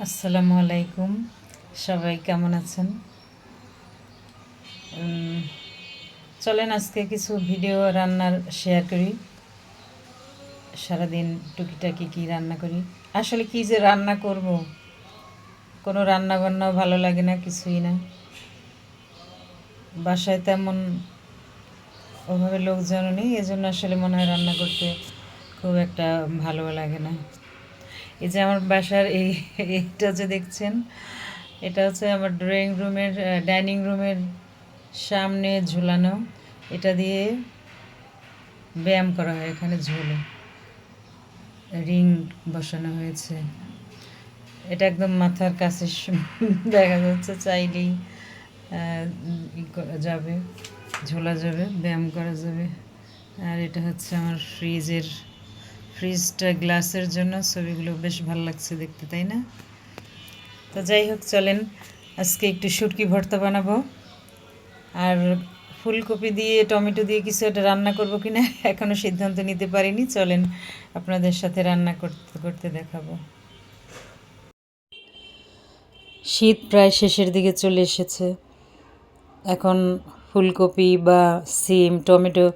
আসসালামু আলাইকুম, সবাই কেমন আছেন? চলেন আজকে কিছু ভিডিও রান্নার শেয়ার করি। সারাদিন টুকিটাকি কী রান্না করি, আসলে কী যে রান্না করব, কোনো রান্না বান্নাও ভালো লাগে না, কিছুই না। বাসায় তেমন ওভাবে লোকজনও নেই, এজন্য আসলে মনে হয় রান্না করতে খুব একটা ভালো লাগে না। এই যে আমার বাসার এইটা যে দেখছেন, এটা হচ্ছে আমার ড্রয়িং রুমের ডাইনিং রুমের সামনে ঝুলানো। এটা দিয়ে ব্যায়াম করা হয়, এখানে ঝুলে রিং বসানো হয়েছে। এটা একদম মাথার কাছে দেখা যাচ্ছে, চাইলেই করা যাবে, ঝোলা যাবে, ব্যায়াম করা যাবে। আর এটা হচ্ছে আমার ফ্রিজটা গ্লাসের জন্য, ছবিগুলো বেশ ভালো লাগছে দেখতে, তাই না? তো যাই হোক, চলেন আজকে একটু শুটকি ভর্তা বানাবো। আর ফুলকপি দিয়ে টমেটো দিয়ে কিছু একটা রান্না করবো কিনা এখনও সিদ্ধান্ত নিতে পারিনি। চলেন আপনাদের সাথে রান্না করতে করতে দেখাবো। শীত প্রায় শেষের দিকে চলে এসেছে। এখন ফুলকপি বা সিম, টমেটো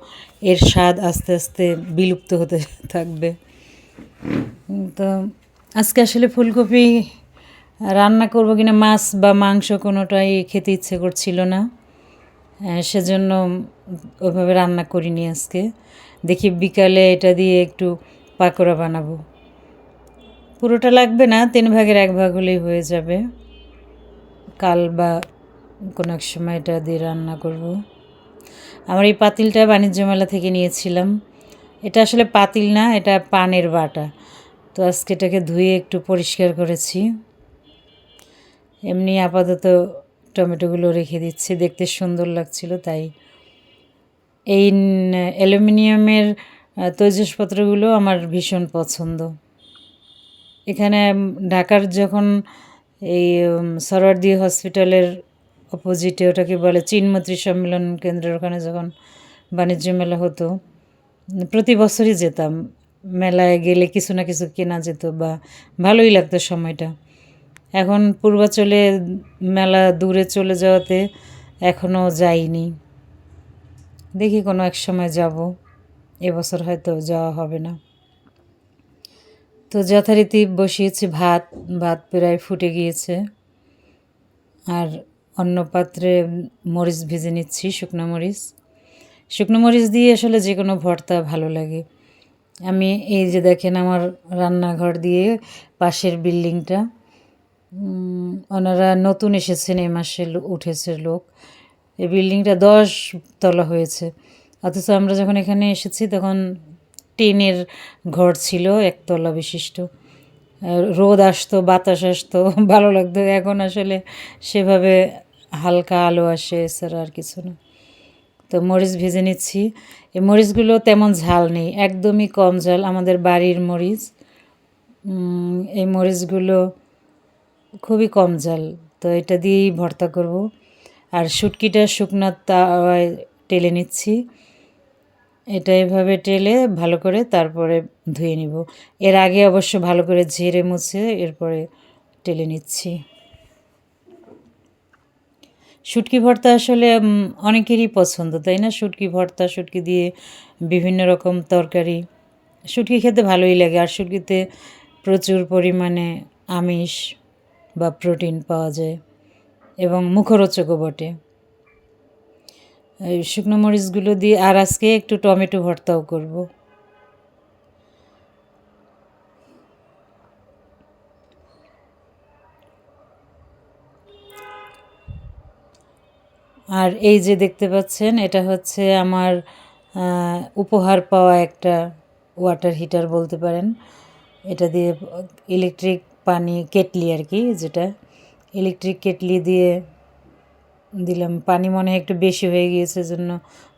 এর স্বাদ আস্তে আস্তে বিলুপ্ত হতে থাকবে। তো আজকে আসলে ফুলকপি রান্না করবো কিনা, মাছ বা মাংস কোনোটাই খেতে ইচ্ছে করছিল না, সেজন্য ওইভাবে রান্না করিনি আজকে। দেখি বিকালে এটা দিয়ে একটু পাকোড়া বানাবো। পুরোটা লাগবে না, 1/3 ভাগ হলেই হয়ে যাবে। কাল বা কোনো এক সময় এটা দিয়ে রান্না করব। আমার এই পাতিলটা বাণিজ্য মেলা থেকে নিয়েছিলাম। এটা আসলে পাতিল না, এটা পানের বাটা। তো আজকে এটাকে ধুয়ে একটু পরিষ্কার করেছি। এমনি আপাতত টমেটোগুলো রেখে দিচ্ছি, দেখতে সুন্দর লাগছিল তাই। এই অ্যালুমিনিয়ামের তৈজসপত্রগুলো আমার ভীষণ পছন্দ। এখানে ঢাকার যখন এই সরওয়ার্দী হসপিটালের অপোজিটে, ওটাকে বলে চিনমৈত্রী সম্মেলন কেন্দ্রের ওখানে যখন বাণিজ্য মেলা হতো, প্রতি বছরই যেতাম। মেলায় গেলে কিছু না কিছু কেনা যেত বা ভালোই লাগতো সময়টা। এখন পূর্বাচলে মেলা দূরে চলে যাওয়াতে এখনও যাইনি। দেখি কোনো এক সময় যাব, এবছর হয়তো যাওয়া হবে না। তো যথারীতি বসিয়েছি ভাত, প্রায় ফুটে গিয়েছে। আর অন্য পাত্রে মরিচ ভেজে নিচ্ছি, শুকনো মরিচ দিয়ে আসলে যে কোনো ভর্তা ভালো লাগে। আমি এই যে দেখেন আমার রান্নাঘর দিয়ে পাশের বিল্ডিংটা, ওনারা নতুন এসেছেন, এই মাসে উঠেছে লোক। এই বিল্ডিংটা 10 তলা হয়েছে, অথচ আমরা যখন এখানে এসেছি তখন টিনের ঘর ছিল, 1 তলা বিশিষ্ট। রোদ আসতো, বাতাস আসতো, ভালো লাগতো। এখন আসলে সেভাবে হালকা আলো আসে, এছাড়া আর কিছু না। তো মরিচ ভেজে নিচ্ছি। এই মরিচগুলো তেমন ঝাল নেই, একদমই কম ঝাল, আমাদের বাড়ির মরিচ। এই মরিচগুলো খুবই কম ঝাল। তো এটা দিয়েই ভর্তা করব। আর শুটকিটা শুকনো তাওয়ায় টেলে নিচ্ছি। এটা এভাবে টেলে ভালো করে তারপরে ধুয়ে নিব। এর আগে অবশ্য ভালো করে ঝেড়ে মুছে এরপরে টেলে নিচ্ছি। শুটকি ভর্তা আসলে অনেকেরই পছন্দ, তাই না? শুটকি ভর্তা, শুটকি দিয়ে বিভিন্ন রকম তরকারি, শুটকি খেতে ভালোই লাগে। আর শুটকিতে প্রচুর পরিমাণে আমিষ বা প্রোটিন পাওয়া যায় এবং মুখরোচকও বটে। এই শুকনো মরিচগুলো দিয়ে আর আজকে একটু টমেটো ভর্তাও করব। আর এই যে দেখতে পাচ্ছেন, এটা হচ্ছে আমার উপহার পাওয়া একটা ওয়াটার হিটার বলতে পারেন। এটা দিয়ে ইলেকট্রিক পানি কেটলি আর কি, যেটা ইলেকট্রিক কেটলি দিয়ে দিলাম। পানি মনে হয় একটু বেশি হয়ে গিয়েছে, জন্য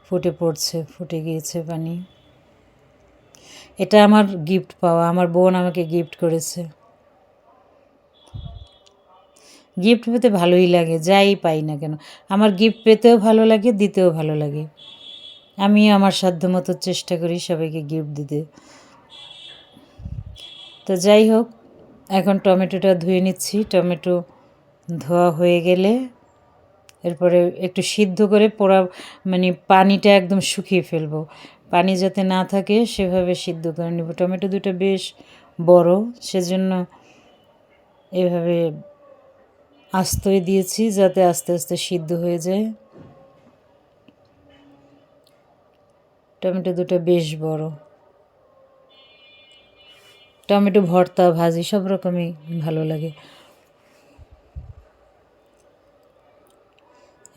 ফুটে গিয়েছে পানি। এটা আমার গিফট পাওয়া, আমার বোন আমাকে গিফট করেছে। গিফট পেতে ভালোই লাগে, যাই পাই না কেন। আমার গিফট পেতেও ভালো লাগে, দিতেও ভালো লাগে। আমি আমার সাধ্যমতো চেষ্টা করি সবাইকে গিফট দিতে। তো যাই হোক, এখন টমেটোটা ধুয়ে নিচ্ছি। টমেটো ধোয়া হয়ে গেলে এরপরে একটু সিদ্ধ করে মানে পানিটা একদম শুকিয়ে ফেলবো, পানি যাতে না থাকে সেভাবে সিদ্ধ করে নেব। টমেটো দুটো বেশ বড়, সেজন্য এভাবে আস্তই দিয়েছি যাতে আস্তে আস্তে সিদ্ধ হয়ে যায়। টমেটো দুটো বেশ বড়। টমেটো ভর্তা, ভাজি সব রকমই ভালো লাগে।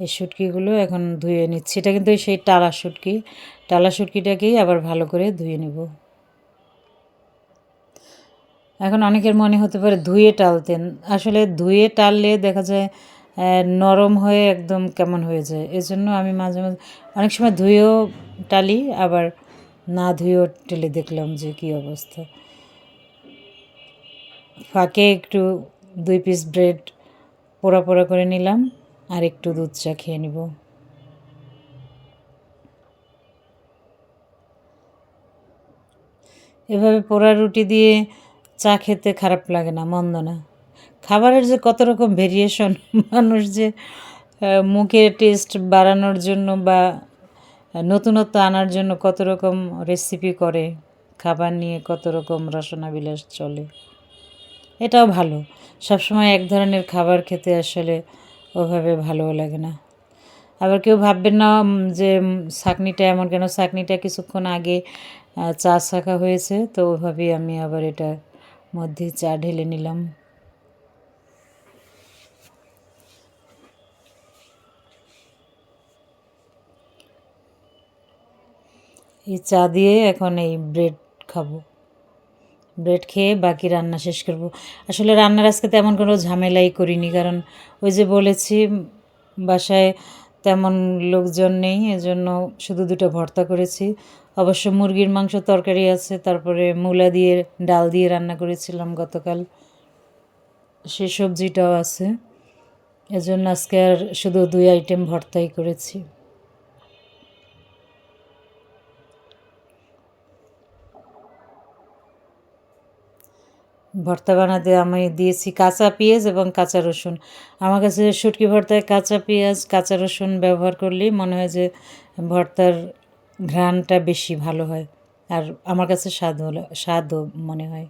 এই শুটকিগুলো এখন ধুয়ে নিচ্ছি। এটা কিন্তু সেই টালা শুটকিটাকেই আবার ভালো করে ধুয়ে নেব। এখন অনেকের মনে হতে পারে ধুয়ে টালতেন, আসলে ধুয়ে টাললে দেখা যায় নরম হয়ে একদম কেমন হয়ে যায়। এজন্য আমি মাঝে মাঝে অনেক সময় ধুয়েও টালি, আবার না ধুয়েও টেলে দেখলাম যে কী অবস্থা। ফাঁকে একটু 2 পিস ব্রেড পোড়া পোড়া করে নিলাম, আর একটু দুধ চা খেয়ে নিব। এভাবে পোড়া রুটি দিয়ে চা খেতে খারাপ লাগে না, মন্দ না। খাবারের যে কত রকম ভেরিয়েশন, মানুষ যে মুখের টেস্ট বাড়ানোর জন্য বা নতুনত্ব আনার জন্য কত রকম রেসিপি করে, খাবার নিয়ে কত রকম রসনা বিলাস চলে। এটাও ভালো, সবসময় এক ধরনের খাবার খেতে আসলে ওভাবে ভালোও লাগে না। আবার কেউ ভাববেন না যে ছাঁকনিটা এমন কেন, ছাঁকনিটা কিছুক্ষণ আগে চা ছাঁকা হয়েছে, তো ওইভাবেই আমি আবার এটা মধ্যে চা ঢেলে নিলাম। এই চা দিয়ে এখন এই ব্রেড খাবো। ব্রেড খেয়ে বাকি রান্না শেষ করব। আসলে রান্নার আজকে তেমন কোনো ঝামেলাই করিনি, কারণ ওই যে বলেছি বাসায় তেমন লোকজন নেই, এজন্য শুধু 2টা ভর্তা করেছি। অবশ্য মুরগির মাংস তরকারি আছে, তারপরে মূলা দিয়ে ডাল দিয়ে রান্না করেছিলাম গতকাল, সে সবজিটাও আছে। এজন্য আজকে আর শুধু 2 আইটেম ভর্তাই করেছি। ভর্তা বানাতে আমি দিয়েছি কাঁচা পেঁয়াজ এবং কাঁচা রসুন। আমার কাছে শুটকি ভর্তায় কাঁচা পেঁয়াজ কাঁচা রসুন ব্যবহার করলেই মনে হয় যে ভর্তার ঘ্রাণটা বেশি ভালো হয়, আর আমার কাছে স্বাদও মনে হয়।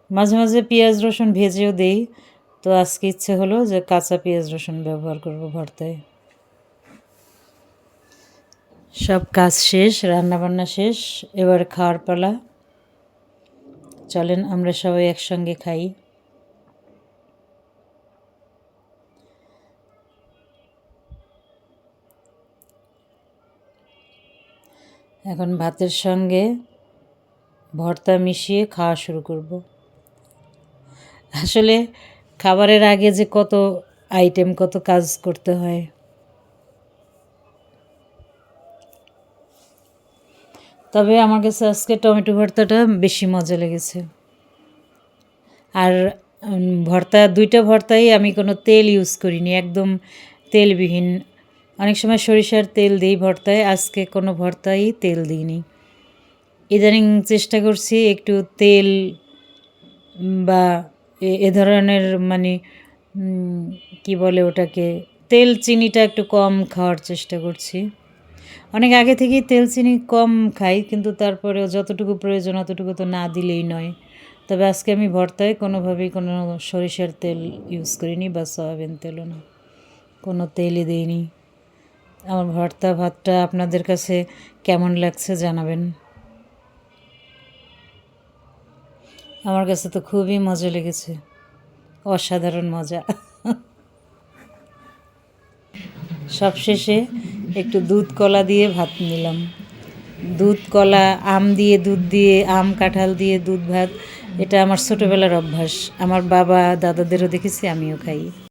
মাঝে মাঝে পেঁয়াজ রসুন ভেজেও দেই, তো আজকে ইচ্ছে হলো যে কাঁচা পেঁয়াজ রসুন ব্যবহার করব ভর্তায়। সব কাজ শেষ, রান্নাবান্না শেষ, এবার খাওয়ার পালা। চলেন আমরা সবাই একসঙ্গে খাই। এখন ভাতের সঙ্গে ভর্তা মিশিয়ে খাওয়া শুরু করব। আসলে খাবারের আগে যে কত আইটেম, কত কাজ করতে হয়। তবে আমার কাছে আজকে টমেটো ভর্তাটা বেশি মজা লেগেছে। আর ভর্তা 2টা ভর্তাই আমি কোনো তেল ইউজ করিনি, একদম তেলবিহীন। অনেক সময় সরিষার তেল দিই ভর্তায়, আজকে কোনো ভর্তাই তেল দিইনি। ইদানিং চেষ্টা করছি একটু তেল বা এ ধরনের মানে কি বলে ওটাকে, তেল চিনিটা একটু কম খাওয়ার চেষ্টা করছি। অনেক আগে থেকেই তেল চিনি কম খাই, কিন্তু তারপরেও যতটুকু প্রয়োজন অতটুকু তো না দিলেই নয়। তবে আজকে আমি ভর্তায় কোনোভাবেই কোনো সরিষার তেল ইউজ করিনি বা সয়াবিন তেলও না, কোনো তেলই দিইনি। আমার ভর্তা ভাতটা আপনাদের কাছে কেমন লাগছে জানাবেন। আমার কাছে তো খুবই মজা লেগেছে, অসাধারণ মজা। সবশেষে একটু দুধ কলা দিয়ে ভাত নিলাম। দুধ কলা, আম দিয়ে দুধ দিয়ে, আম কাঁঠাল দিয়ে দুধ ভাত, এটা আমার ছোটোবেলার অভ্যাস। আমার বাবা দাদাদেরও দেখেছি, আমিও খাই।